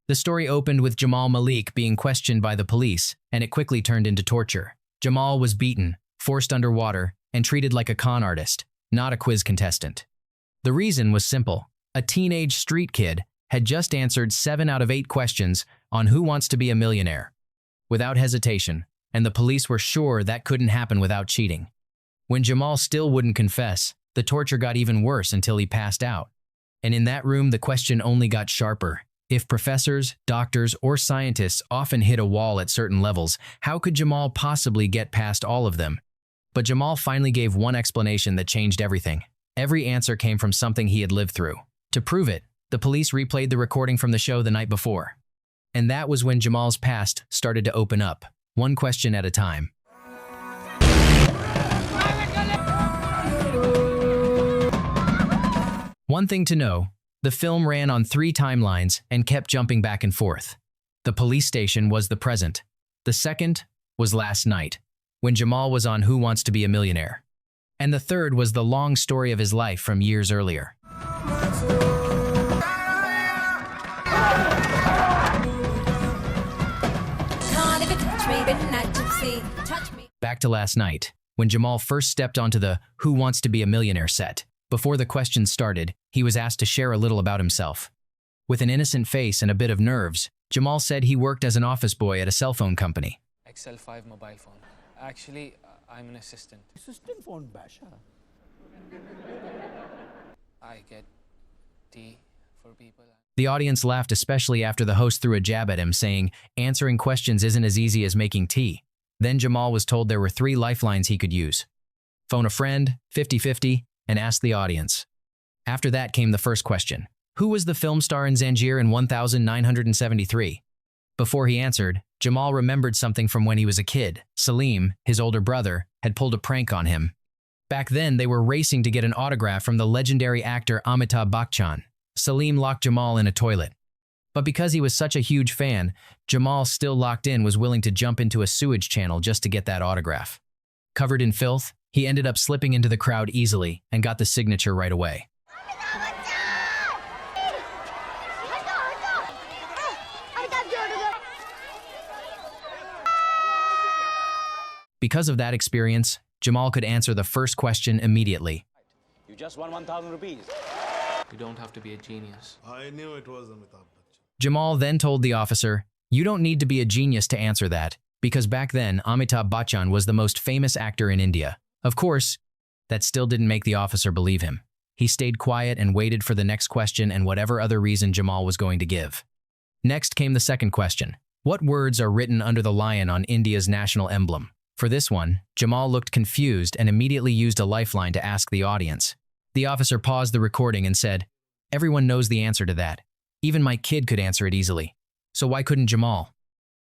The story opened with Jamal Malik being questioned by the police, and it quickly turned into torture. Jamal was beaten, forced underwater, and treated like a con artist, not a quiz contestant. The reason was simple. A teenage street kid had just answered 7 out of 8 questions on Who Wants to Be a Millionaire, without hesitation, and the police were sure that couldn't happen without cheating. When Jamal still wouldn't confess, the torture got even worse until he passed out. And in that room, the question only got sharper. If professors, doctors, or scientists often hit a wall at certain levels, how could Jamal possibly get past all of them? But Jamal finally gave one explanation that changed everything. Every answer came from something he had lived through. To prove it, the police replayed the recording from the show the night before. And that was when Jamal's past started to open up, one question at a time. One thing to know, the film ran on 3 timelines and kept jumping back and forth. The police station was the present. The second was last night, when Jamal was on Who Wants to Be a Millionaire. And the third was the long story of his life from years earlier. Back to last night, when Jamal first stepped onto the Who Wants to Be a Millionaire set. Before the questions started, he was asked to share a little about himself. With an innocent face and a bit of nerves, Jamal said he worked as an office boy at a cell phone company. XL5 mobile phone. Actually, I'm an assistant. Assistant phone basha. I get tea for people. The audience laughed, especially after the host threw a jab at him, saying, answering questions isn't as easy as making tea. Then Jamal was told there were 3 lifelines he could use. Phone a friend, 50-50, and ask the audience. After that came the first question. Who was the film star in Zanjeer in 1973? Before he answered, Jamal remembered something from when he was a kid. Salim, his older brother, had pulled a prank on him. Back then, they were racing to get an autograph from the legendary actor Amitabh Bachchan. Salim locked Jamal in a toilet. But because he was such a huge fan, Jamal, still locked in, was willing to jump into a sewage channel just to get that autograph. Covered in filth, he ended up slipping into the crowd easily and got the signature right away. Because of that experience, Jamal could answer the first question immediately. You just won 1,000 rupees. You don't have to be a genius. I knew it was Amitabh Bachchan. Jamal then told the officer, "You don't need to be a genius to answer that, because back then Amitabh Bachchan was the most famous actor in India." Of course, that still didn't make the officer believe him. He stayed quiet and waited for the next question and whatever other reason Jamal was going to give. Next came the second question. What words are written under the lion on India's national emblem? For this one, Jamal looked confused and immediately used a lifeline to ask the audience. The officer paused the recording and said, "Everyone knows the answer to that. Even my kid could answer it easily. So why couldn't Jamal?"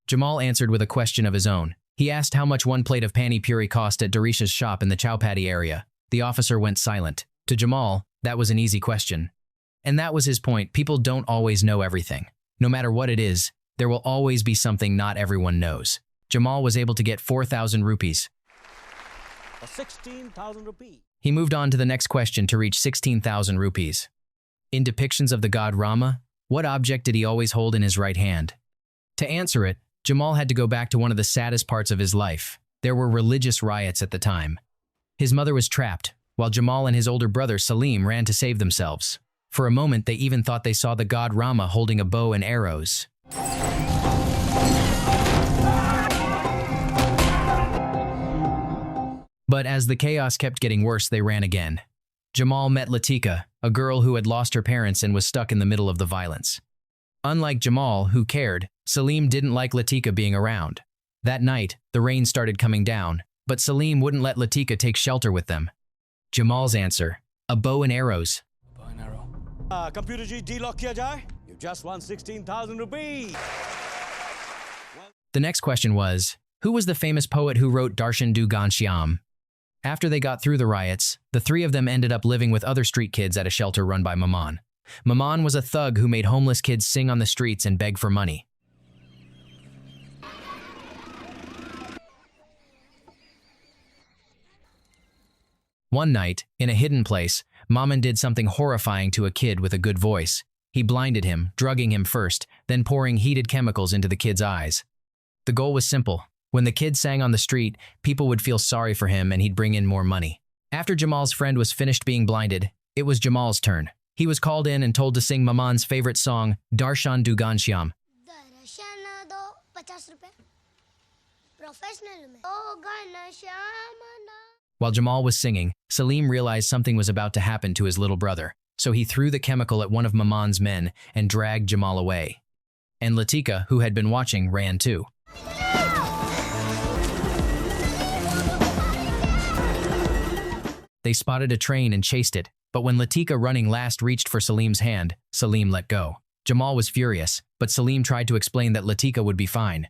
Jamal answered with a question of his own. He asked how much one plate of pani puri cost at Darisha's shop in the Chowpatty area. The officer went silent. To Jamal, that was an easy question. And that was his point. People don't always know everything. No matter what it is, there will always be something not everyone knows. Jamal was able to get 4,000 rupees. 16,000 rupees. He moved on to the next question to reach 16,000 rupees. In depictions of the god Rama, what object did he always hold in his right hand? To answer it, Jamal had to go back to one of the saddest parts of his life. There were religious riots at the time. His mother was trapped, while Jamal and his older brother Salim ran to save themselves. For a moment, they even thought they saw the god Rama holding a bow and arrows. But as the chaos kept getting worse, they ran again. Jamal met Latika, a girl who had lost her parents and was stuck in the middle of the violence. Unlike Jamal, who cared, Salim didn't like Latika being around. That night, the rain started coming down, but Salim wouldn't let Latika take shelter with them. Jamal's answer, a bow and arrows. Bow and arrow. Computer ji, delock kiya jaye? You just won 16,000 rupees. The next question was, who was the famous poet who wrote Darshan Du Ghanshyam? After they got through the riots, the 3 of them ended up living with other street kids at a shelter run by Maman. Maman was a thug who made homeless kids sing on the streets and beg for money. One night, in a hidden place, Maman did something horrifying to a kid with a good voice. He blinded him, drugging him first, then pouring heated chemicals into the kid's eyes. The goal was simple. When the kid sang on the street, people would feel sorry for him and he'd bring in more money. After Jamal's friend was finished being blinded, it was Jamal's turn. He was called in and told to sing Maman's favorite song, Darshan Du Ghanshyam. While Jamal was singing, Salim realized something was about to happen to his little brother, so he threw the chemical at one of Maman's men and dragged Jamal away. And Latika, who had been watching, ran too. They spotted a train and chased it, but when Latika running last reached for Salim's hand, Salim let go. Jamal was furious, but Salim tried to explain that Latika would be fine.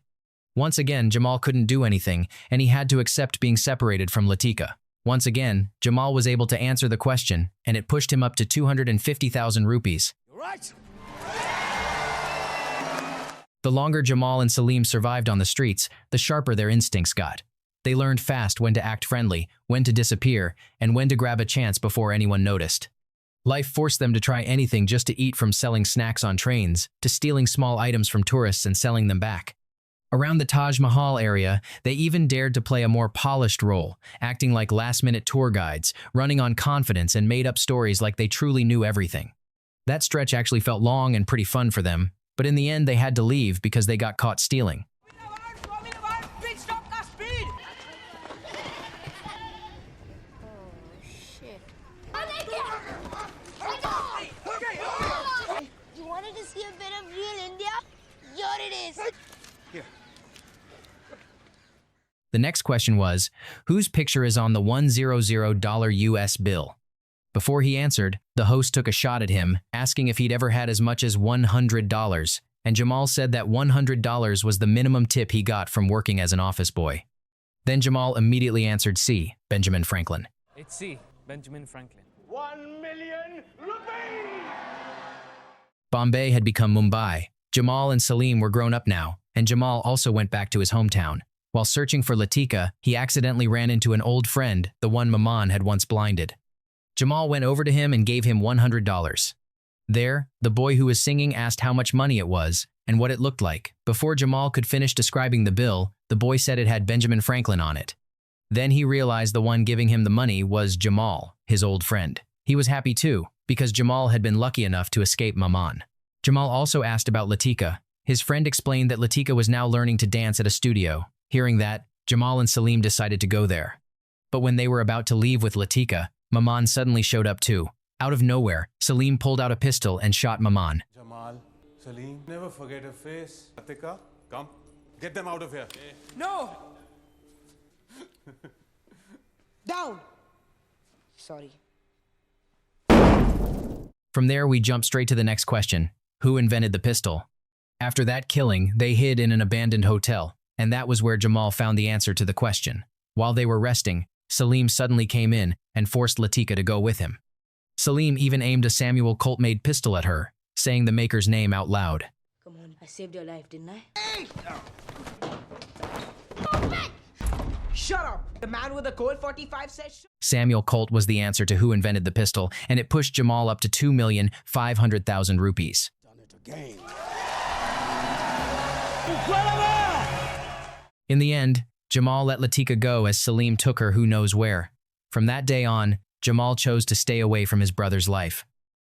Once again, Jamal couldn't do anything, and he had to accept being separated from Latika. Once again, Jamal was able to answer the question, and it pushed him up to 250,000 rupees. Right. The longer Jamal and Salim survived on the streets, the sharper their instincts got. They learned fast when to act friendly, when to disappear, and when to grab a chance before anyone noticed. Life forced them to try anything just to eat, from selling snacks on trains to stealing small items from tourists and selling them back. Around the Taj Mahal area, they even dared to play a more polished role, acting like last-minute tour guides, running on confidence and made up stories like they truly knew everything. That stretch actually felt long and pretty fun for them, but in the end they had to leave because they got caught stealing. You wanted to see a bit of real India? Here it is. Here. The next question was, whose picture is on the $100 US bill? Before he answered, the host took a shot at him, asking if he'd ever had as much as $100, and Jamal said that $100 was the minimum tip he got from working as an office boy. Then Jamal immediately answered C, Benjamin Franklin. It's C, Benjamin Franklin. 1 million rupees! Bombay had become Mumbai. Jamal and Salim were grown up now, and Jamal also went back to his hometown. While searching for Latika, he accidentally ran into an old friend, the one Maman had once blinded. Jamal went over to him and gave him $100. There, the boy who was singing asked how much money it was and what it looked like. Before Jamal could finish describing the bill, the boy said it had Benjamin Franklin on it. Then he realized the one giving him the money was Jamal, his old friend. He was happy too, because Jamal had been lucky enough to escape Maman. Jamal also asked about Latika. His friend explained that Latika was now learning to dance at a studio. Hearing that, Jamal and Salim decided to go there. But when they were about to leave with Latika, Maman suddenly showed up too. Out of nowhere, Salim pulled out a pistol and shot Maman. Jamal, Salim, never forget her face. Atika, come, get them out of here. No! Down! Sorry. From there, we jump straight to the next question. Who invented the pistol? After that killing, they hid in an abandoned hotel, and that was where Jamal found the answer to the question. While they were resting, Salim suddenly came in and forced Latika to go with him. Salim even aimed a Samuel Colt-made pistol at her, saying the maker's name out loud. Come on, I saved your life, didn't I? Shut up! The man with the Colt 45 says Samuel Colt was the answer to who invented the pistol, and it pushed Jamal up to 2,500,000 rupees. Done it again. In the end, Jamal let Latika go as Salim took her who knows where. From that day on, Jamal chose to stay away from his brother's life.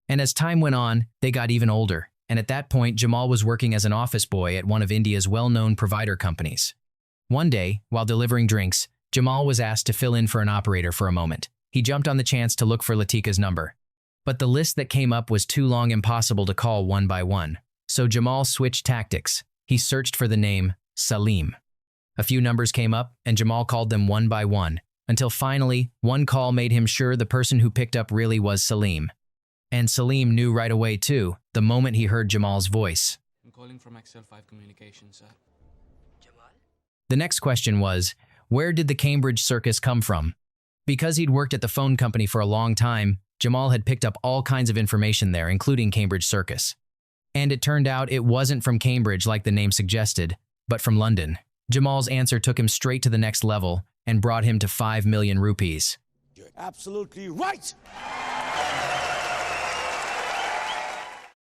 And as time went on, they got even older, and at that point Jamal was working as an office boy at one of India's well-known provider companies. One day, while delivering drinks, Jamal was asked to fill in for an operator for a moment. He jumped on the chance to look for Latika's number. But the list that came up was too long, impossible to call one by one. So Jamal switched tactics. He searched for the name Salim. A few numbers came up, and Jamal called them one by one, until finally, one call made him sure the person who picked up really was Salim. And Salim knew right away too, the moment he heard Jamal's voice. I'm calling from Excel 5 Communications, sir. The next question was, where did the Cambridge circus come from? Because he'd worked at the phone company for a long time, Jamal had picked up all kinds of information there, including Cambridge circus. And it turned out it wasn't from Cambridge like the name suggested, but from London. Jamal's answer took him straight to the next level and brought him to 5 million rupees. You're absolutely right!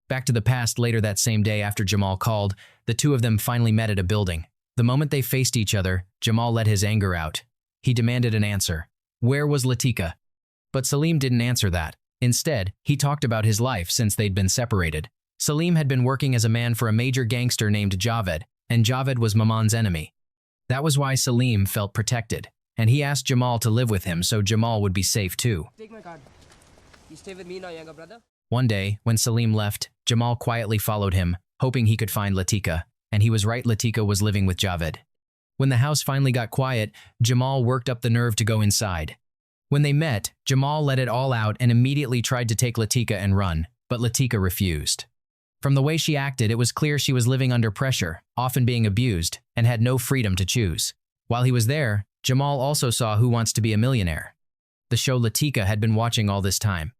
Back to the past, later that same day after Jamal called, the two of them finally met at a building. The moment they faced each other, Jamal let his anger out. He demanded an answer. Where was Latika? But Salim didn't answer that. Instead, he talked about his life since they'd been separated. Salim had been working as a man for a major gangster named Javed, and Javed was Maman's enemy. That was why Salim felt protected, and he asked Jamal to live with him so Jamal would be safe too. Take my card. You stay with me now, younger brother. One day, when Salim left, Jamal quietly followed him, hoping he could find Latika, and he was right, Latika was living with Javed. When the house finally got quiet, Jamal worked up the nerve to go inside. When they met, Jamal let it all out and immediately tried to take Latika and run, but Latika refused. From the way she acted, it was clear she was living under pressure, often being abused, and had no freedom to choose. While he was there, Jamal also saw Who Wants to Be a Millionaire. The show Latika had been watching all this time.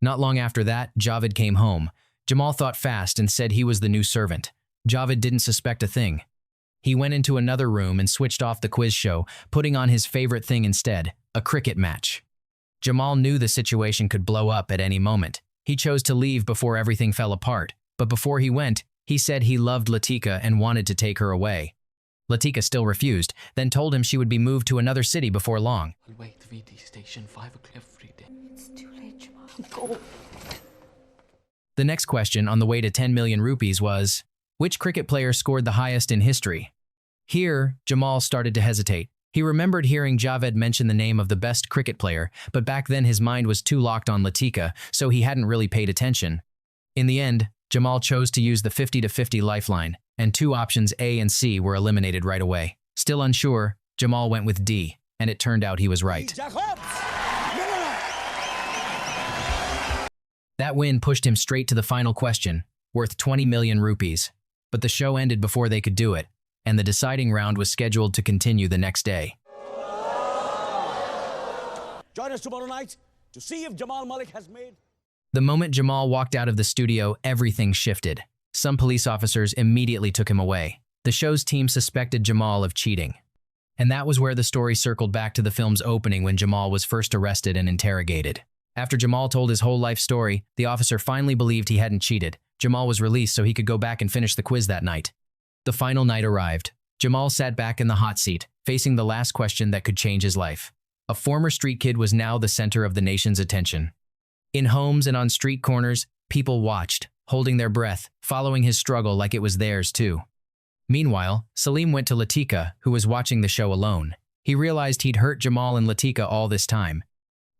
Not long after that, Javed came home. Jamal thought fast and said he was the new servant. Javed didn't suspect a thing. He went into another room and switched off the quiz show, putting on his favorite thing instead, a cricket match. Jamal knew the situation could blow up at any moment. He chose to leave before everything fell apart, but before he went, he said he loved Latika and wanted to take her away. Latika still refused, then told him she would be moved to another city before long. I'll wait VT station 5 o'clock every day. It's too late, Jamal. Go. The next question on the way to 10 million rupees was, which cricket player scored the highest in history? Here, Jamal started to hesitate. He remembered hearing Javed mention the name of the best cricket player, but back then his mind was too locked on Latika, so he hadn't really paid attention. In the end, Jamal chose to use the 50-50 lifeline, and two options A and C were eliminated right away. Still unsure, Jamal went with D, and it turned out he was right. That win pushed him straight to the final question, worth 20 million rupees. But the show ended before they could do it, and the deciding round was scheduled to continue the next day. Join us tomorrow night to see if Jamal Malik has made... The moment Jamal walked out of the studio, everything shifted. Some police officers immediately took him away. The show's team suspected Jamal of cheating. And that was where the story circled back to the film's opening when Jamal was first arrested and interrogated. After Jamal told his whole life story, the officer finally believed he hadn't cheated. Jamal was released so he could go back and finish the quiz that night. The final night arrived. Jamal sat back in the hot seat, facing the last question that could change his life. A former street kid was now the center of the nation's attention. In homes and on street corners, people watched, holding their breath, following his struggle like it was theirs too. Meanwhile, Salim went to Latika, who was watching the show alone. He realized he'd hurt Jamal and Latika all this time.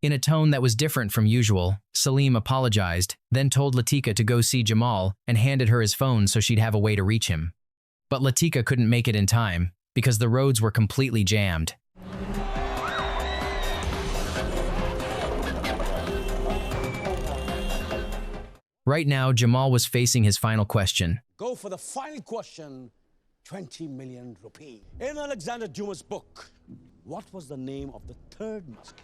In a tone that was different from usual, Salim apologized, then told Latika to go see Jamal and handed her his phone so she'd have a way to reach him. But Latika couldn't make it in time because the roads were completely jammed. Right now, Jamal was facing his final question. Go for the final question, 20 million rupees. In Alexander Dumas' book, what was the name of the third musketeer?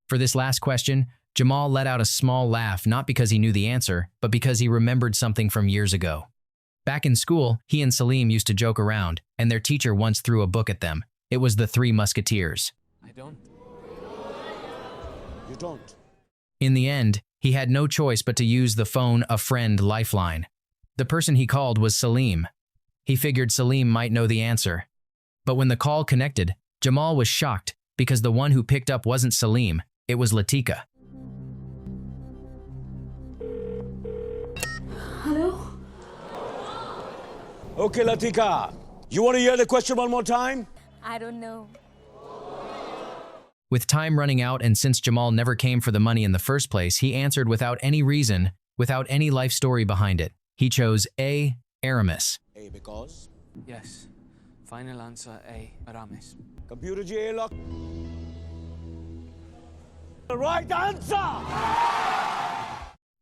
For this last question, Jamal let out a small laugh, not because he knew the answer, but because he remembered something from years ago. Back in school, he and Salim used to joke around, and their teacher once threw a book at them. It was The Three Musketeers. I don't. You don't. In the end, he had no choice but to use the phone a friend lifeline. The person he called was Salim. He figured Salim might know the answer. But when the call connected, Jamal was shocked because the one who picked up wasn't Salim, it was Latika. Hello? Okay, Latika. You want to hear the question one more time? I don't know. With time running out and since Jamal never came for the money in the first place, he answered without any reason, without any life story behind it. He chose A, Aramis. A, because? Yes. Final answer A. Aramis. Computer G, lock. The right answer!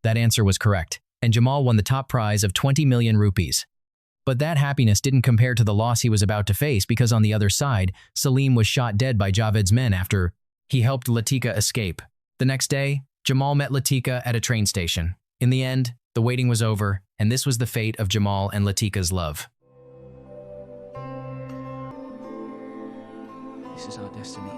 That answer was correct, and Jamal won the top prize of 20 million rupees. But that happiness didn't compare to the loss he was about to face because on the other side, Salim was shot dead by Javed's men after he helped Latika escape. The next day, Jamal met Latika at a train station. In the end, the waiting was over, and this was the fate of Jamal and Latika's love. This is our destiny.